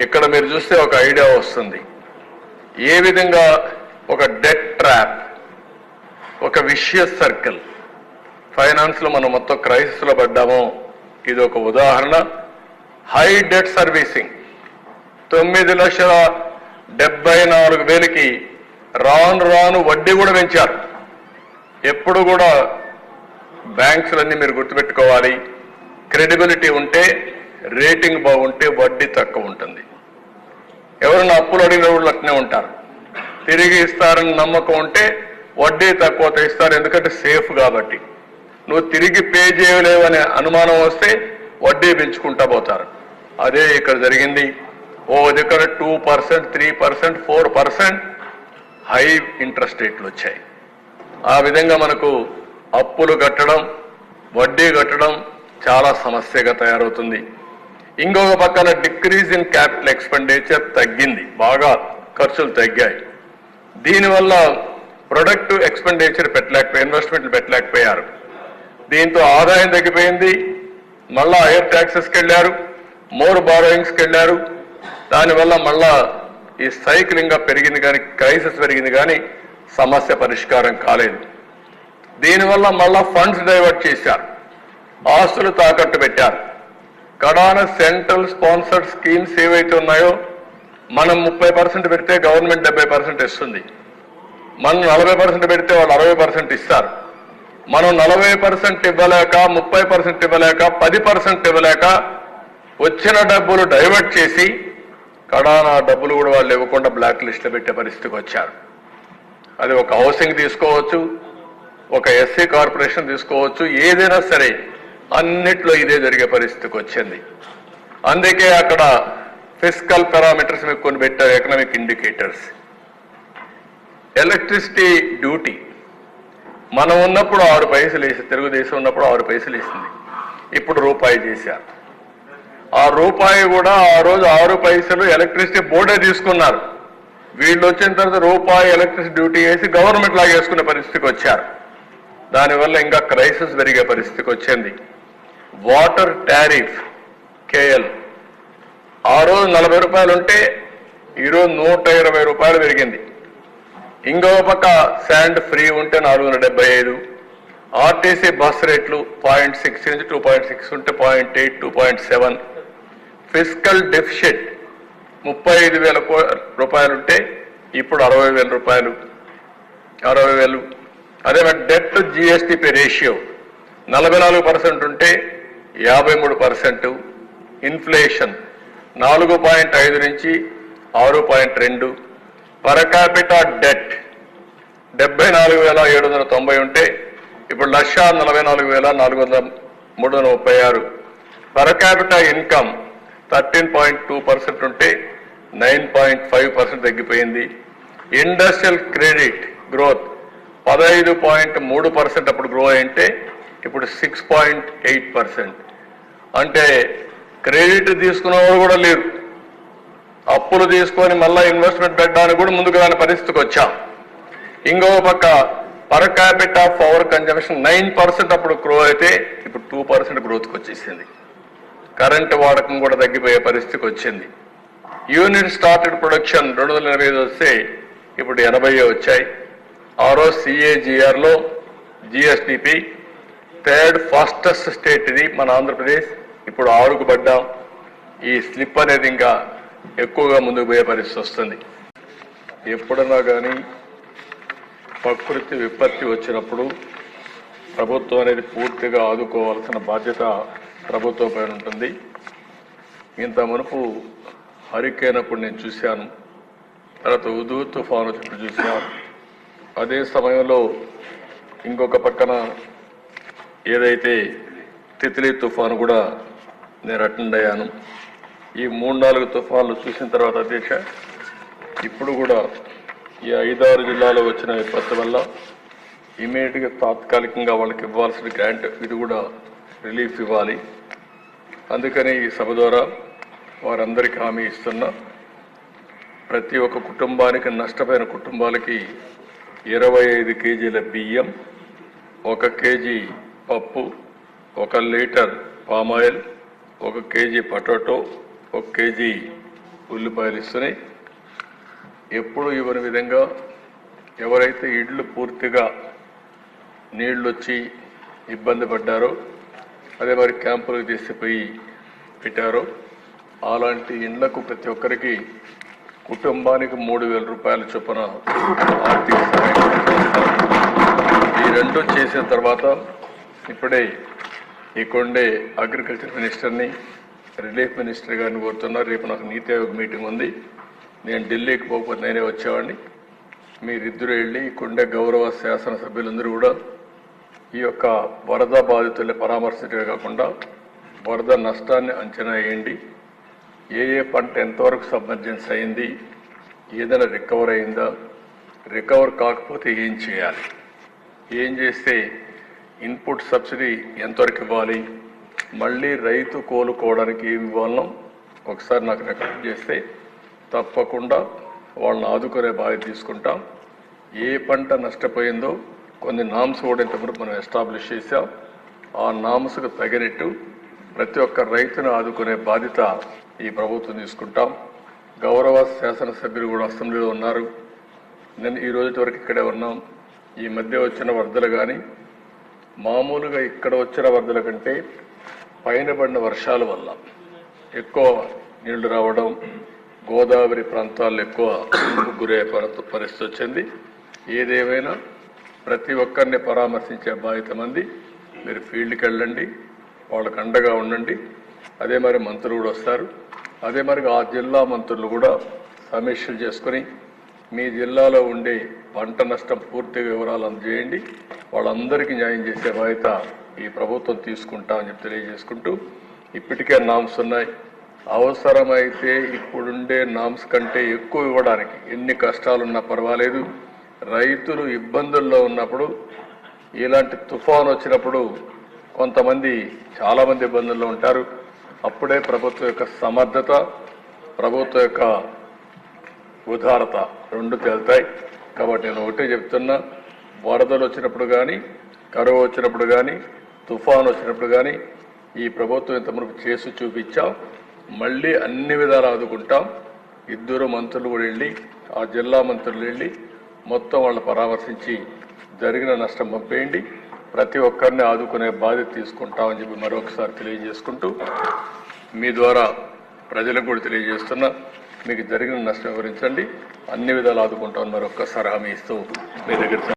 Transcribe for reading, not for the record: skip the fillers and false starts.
ఇక్కడ మీరు చూస్తే ఒక ఐడియా వస్తుంది. ఏ విధంగా ఒక డెట్ ట్రాప్, ఒక విషియస్ సర్కిల్ ఫైనాన్స్ లో మనం మొత్తం క్రైసిస్ లో పడ్డామో ఇది ఒక ఉదాహరణ. హై డెట్ సర్వీసింగ్ 9,74,000కి రాను రాను వడ్డీ కూడా పెంచారు. ఎప్పుడు కూడా బ్యాంక్స్లన్నీ మీరు గుర్తుపెట్టుకోవాలి, క్రెడిబిలిటీ ఉంటే, రేటింగ్ బాగుంటే వడ్డీ తక్కువ ఉంటుంది. ఎవరైనా అప్పులు అడిగిన వాళ్ళు అట్నే ఉంటారు. తిరిగి ఇస్తారని నమ్మకం ఉంటే వడ్డీ తక్కువ ఇస్తారు, ఎందుకంటే సేఫ్ కాబట్టి. నువ్వు తిరిగి పే చేయలేవనే అనుమానం వస్తే వడ్డీ పెంచుకుంటా పోతారు. అదే ఇక్కడ జరిగింది. ఓ దగ్గర 2%, 3%, 4% హై ఇంట్రెస్ట్ రేట్లు వచ్చాయి. ఆ విధంగా మనకు అప్పులు కట్టడం, వడ్డీ కట్టడం చాలా సమస్యగా తయారవుతుంది. ఇంకొక పక్కన డిక్రీజ్ ఇన్ క్యాపిటల్ ఎక్స్పెండిచర్ తగ్గింది, బాగా ఖర్చులు తగ్గాయి. దీనివల్ల ప్రొడక్టివ్ ఎక్స్పెండిచర్ ఇన్వెస్ట్మెంట్లు పెట్టలేకపోయారు. దీంతో ఆదాయం తగ్గిపోయింది. మళ్ళా హైయర్ ట్యాక్సెస్కి వెళ్ళారు, మోర్ బారోయింగ్స్కి వెళ్ళారు. దానివల్ల మళ్ళా ఈ సైక్లింగ్గా పెరిగింది, కానీ క్రైసిస్ పెరిగింది, కానీ సమస్య పరిష్కారం కాలేదు. దీనివల్ల మళ్ళా ఫండ్స్ డైవర్ట్ చేశారు, ఆస్తులు తాకట్టు పెట్టారు. కడాన సెంట్రల్ స్పాన్సర్డ్ స్కీమ్స్ ఏవైతే ఉన్నాయో, మనం 30% పెడితే గవర్నమెంట్ 70% ఇస్తుంది. మనం 40% పెడితే వాళ్ళు 60% ఇస్తారు. మనం 40% ఇవ్వలేక, 30% ఇవ్వలేక, 10% ఇవ్వలేక వచ్చిన డబ్బులు డైవర్ట్ చేసి కడాన డబ్బులు కూడా వాళ్ళు ఇవ్వకుండా బ్లాక్ లిస్ట్లో పెట్టే పరిస్థితికి వచ్చారు. అది ఒక హౌసింగ్ తీసుకోవచ్చు, ఒక ఎస్సీ కార్పొరేషన్ తీసుకోవచ్చు, ఏదైనా సరే అన్నిట్లో ఇదే జరిగే పరిస్థితికి వచ్చింది. అందుకే అక్కడ ఫిస్కల్ పారామీటర్స్ మీకు కొన్ని పెట్టారు, ఎకనామిక్ ఇండికేటర్స్. ఎలక్ట్రిసిటీ డ్యూటీ మనం ఉన్నప్పుడు 6 పైసలు వేసి, తెలుగుదేశం ఉన్నప్పుడు 6 పైసలు వేసింది, ఇప్పుడు రూపాయి చేశారు. ఆ రూపాయి కూడా ఆ రోజు 6 పైసలు ఎలక్ట్రిసిటీ బోర్డే తీసుకున్నారు. వీళ్ళు వచ్చిన తర్వాత రూపాయి ఎలక్ట్రిసిటీ డ్యూటీ వేసి గవర్నమెంట్ లాగా వేసుకునే పరిస్థితికి వచ్చారు. దానివల్ల ఇంకా క్రైసిస్ పెరిగే పరిస్థితికి వచ్చింది. వాటర్ టారిఫ్ కేఎల్ ఆ రోజు 40 రూపాయలు ఉంటే ఈరోజు 120 రూపాయలు పెరిగింది. ఇంకో పక్క శాండ్ ఫ్రీ ఉంటే 475. ఆర్టీసీ బస్ రేట్లు 0.6 నుంచి 2.6 ఉంటే 0.8, 2.7. ఫిస్కల్ డెఫిషిట్ 35,000 రూపాయలు ఉంటే ఇప్పుడు 60,000 రూపాయలు, 60,000. అదే డెట్ జిఎస్టిపి రేషియో 44% ఉంటే 53%. ఇన్ఫ్లేషన్ 4.5 నుంచి 6.2. పర్ క్యాపిటా డెట్ 74,790 ఉంటే ఇప్పుడు 1,44,336. పర్ క్యాపిటా ఇన్కమ్ 13.2% ఉంటే 9.5% తగ్గిపోయింది. ఇండస్ట్రియల్ క్రెడిట్ గ్రోత్ 15.3% అప్పుడు గ్రో అయింటే ఇప్పుడు 6.8%. అంటే క్రెడిట్ తీసుకున్న వాళ్ళు కూడా లేరు, అప్పులు తీసుకొని మళ్ళా ఇన్వెస్ట్మెంట్ పెట్టడానికి కూడా ముందుకు రాని పరిస్థితికి వచ్చాం. ఇంకో పక్క పర్ క్యాపిటా పవర్ కన్జంప్షన్ 9% అప్పుడు గ్రో అయితే ఇప్పుడు 2% గ్రోత్కి వచ్చేసింది. కరెంటు వాడకం కూడా తగ్గిపోయే పరిస్థితికి వచ్చింది. యూనిట్ స్టార్టెడ్ ప్రొడక్షన్ 285 వస్తే ఇప్పుడు 80 వచ్చాయి. ఆ రోజు CAGRలో GSDP థర్డ్ ఫాస్టెస్ట్ స్టేట్ ఇది మన ఆంధ్రప్రదేశ్, ఇప్పుడు 6కు పడ్డాం. ఈ స్లిప్ అనేది ఇంకా ఎక్కువగా ముందుకు పోయే పరిస్థితి వస్తుంది. ఎప్పుడన్నా కానీ ప్రకృతి విపత్తి వచ్చినప్పుడు ప్రభుత్వం అనేది పూర్తిగా ఆదుకోవాల్సిన బాధ్యత ప్రభుత్వం పైన ఉంటుంది. ఇంత మునుపు హరికేన్ అప్పుడు నేను చూశాను, తర్వాత ఉదూ తుఫాను వచ్చినప్పుడు చూశాను. అదే సమయంలో ఇంకొక పక్కన ఏదైతే తిత్లీ తుఫాను కూడా నేను అటెండ్ అయ్యాను. ఈ 3-4 తుఫాన్లు చూసిన తర్వాత అధ్యక్ష, ఇప్పుడు కూడా ఈ 5-6 జిల్లాలో వచ్చిన విపత్తు వల్ల ఇమీడియట్గా తాత్కాలికంగా వాళ్ళకి ఇవ్వాల్సిన గ్రాంట్ ఇది కూడా రిలీఫ్ ఇవ్వాలి. అందుకని ఈ సభ ద్వారా వారందరికీ హామీ ఇస్తున్నా, ప్రతి ఒక్క కుటుంబానికి, నష్టపోయిన కుటుంబాలకి 25 కేజీల బియ్యం, 1 కేజీ పప్పు, 1 litre palm oil, 1 KG potato, 1 KG ఉల్లిపాయలు ఇస్తున్నాయి. ఎప్పుడు ఇవ్వని విధంగా ఎవరైతే ఇళ్ళు పూర్తిగా నీళ్లు వచ్చి ఇబ్బంది పడ్డారో, అదే మరి క్యాంపులకు తీసుకుపోయి పెట్టారో అలాంటి ఇండ్లకు ప్రతి ఒక్కరికి కుటుంబానికి 3,000 రూపాయల చొప్పున ఆర్థిక సహాయం. ఈ రెండు చేసిన తర్వాత ఇప్పుడే ఇక్కడే అగ్రికల్చర్ మినిస్టర్ని, రిలీఫ్ మినిస్టర్ గారిని కోరుతున్నారు. రేపు నాకు నీతి ఆయోగ్ మీటింగ్ ఉంది. నేను ఢిల్లీకి పోకపోతే నేనే వచ్చేవాడిని. మీరిద్దరూ వెళ్ళి ఇక్కడే గౌరవ శాసనసభ్యులందరూ కూడా ఈ యొక్క వరద బాధితుల్ని పరామర్శించడమే కాకుండా వరద నష్టాన్ని అంచనా వేయండి. ఏ పంట ఎంతవరకు సబ్మర్జెన్స్ అయింది, ఏదైనా రికవర్ అయిందా, రికవర్ కాకపోతే ఏం చేయాలి, ఏం చేస్తే ఇన్పుట్ సబ్సిడీ ఎంతవరకు ఇవ్వాలి, మళ్ళీ రైతు కోలుకోవడానికి ఏమి ఇవ్వాలనో ఒకసారి నాకు రికమెండ్ చేస్తే తప్పకుండా వాళ్ళని ఆదుకునే బాధ్యత తీసుకుంటాం. ఏ పంట నష్టపోయిందో కొన్ని నామ్స్ కూడా ఇంతకుముందు మనం ఎస్టాబ్లిష్ చేశాం. ఆ నామ్స్కు తగినట్టు ప్రతి ఒక్క రైతును ఆదుకునే బాధ్యత ఈ ప్రభుత్వం తీసుకుంటాం. గౌరవ శాసనసభ్యులు కూడా అసెంబ్లీలో ఉన్నారు. నేను ఈ రోజు వరకు ఇక్కడే ఉన్నాం. ఈ మధ్య వచ్చిన వరదలు కానీ మామూలుగా ఇక్కడ వచ్చిన వరదల కంటే పైన పడిన వర్షాల వల్ల ఎక్కువ నీళ్లు రావడం, గోదావరి ప్రాంతాల్లో ఎక్కువ గురే పరిస్థితి వచ్చింది. ఏదేమైనా ప్రతి ఒక్కరిని పరామర్శించే బాధ్యత మంది. మీరు ఫీల్డ్కి వెళ్ళండి, వాళ్ళకు అండగా ఉండండి. అదే మరి మంత్రులు కూడా వస్తారు. అదే మరి ఆ జిల్లా మంత్రులు కూడా సమీక్షలు చేసుకుని మీ జిల్లాలో ఉండే పంట నష్టం పూర్తిగా వివరాలు అందజేయండి. వాళ్ళందరికీ న్యాయం చేసే బాధ్యత ఈ ప్రభుత్వం తీసుకుంటామని చెప్పి తెలియజేసుకుంటూ, ఇప్పటికే నామ్స్ ఉన్నాయి. అవసరమైతే ఇప్పుడుండే నామ్స్ కంటే ఎక్కువ ఇవ్వడానికి ఎన్ని కష్టాలున్నా పర్వాలేదు. రైతులు ఇబ్బందుల్లో ఉన్నప్పుడు, ఇలాంటి తుఫాను వచ్చినప్పుడు కొంతమంది చాలామంది ఇబ్బందుల్లో ఉంటారు. అప్పుడే ప్రభుత్వం యొక్క సమర్థత, ప్రభుత్వం యొక్క ఉదారత రెండు తేలుతాయి. కాబట్టి నేను ఒకటే చెప్తున్నా, వరదలు వచ్చినప్పుడు కానీ, కరువు వచ్చినప్పుడు కానీ, తుఫాను వచ్చినప్పుడు కానీ ఈ ప్రభుత్వం ఇంతవరకు చేసి చూపించాం. మళ్ళీ అన్ని విధాలు ఆదుకుంటాం. ఇద్దరు మంత్రులు కూడా వెళ్ళి, ఆ జిల్లా మంత్రులు వెళ్ళి మొత్తం వాళ్ళని పరామర్శించి జరిగిన నష్టం పంపేయండి. ప్రతి ఒక్కరిని ఆదుకునే బాధ్యత తీసుకుంటామని చెప్పి మరొకసారి తెలియజేసుకుంటూ, మీ ద్వారా ప్రజలకు కూడా తెలియజేస్తున్నా, మీకు జరిగిన నష్టం వివరించండి, అన్ని విధాలు ఆదుకుంటామని మరొకసారి హామీ ఇస్తూ మీ దగ్గర